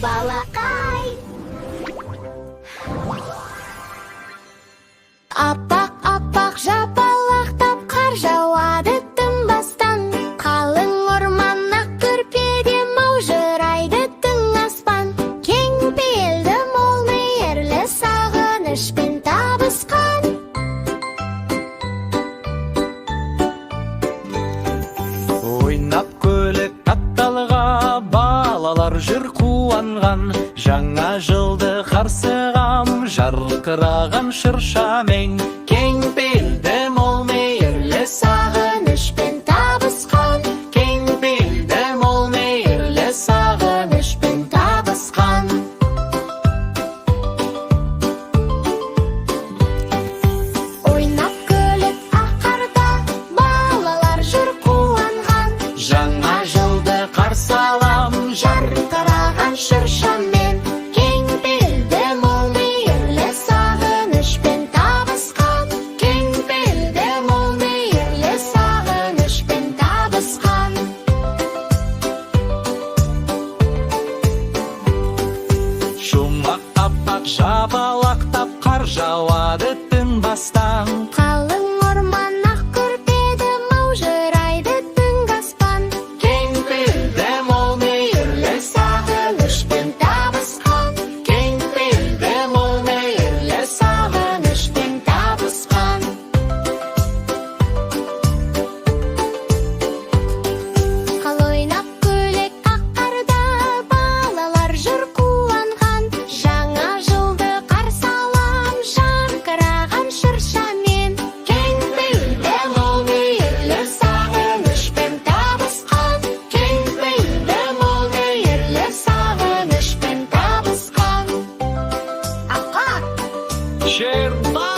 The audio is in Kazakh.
балақай. Аппақ-аппақ жапалақтап қар жауады тынбастан. Қалың орман ақ көрпеде маужырайды түн аспан. Кең пейілді мол мейірлі сағынышпен табысқан. Ойнап көлік атталға балалар жүр қуанған. Жаңа жылды қарсығам жарқыраған шыршамен. Кең пейілді мол мейірлі Сағынышпен табысқан. Кең пейілді мол мейірлі Сағынышпен табысқан. Ойнап көлік аққарда балалар жүр қуанған. Жаңа жылды қарсы алам Жарқыраған шыршамен. Кең пейілді мол мейірлі сағынышпен табысқан. Кең пейілді Мол мейірлі сағынышпен табысқан. Шумақ аппақ жапалақтап қар жауады тынбастан. Қалың орман ақ көрпеді маужырайды түнгі аспан. Кең пейілді мол мейірлі Сағынышпен табысқан. Кең пейілді мол мейірлі Сағынышпен табысқан. Қал ойнап көлік аққарда балалар жүр қуанған. Жаңа жылды қарсы алам жарқыраған шыршамен. Кең пейілді мол мейірлі Сағынышпен табысқан. Кең пейілді мол мейірлі Сағынышпен табысқан. Аққа! Шербай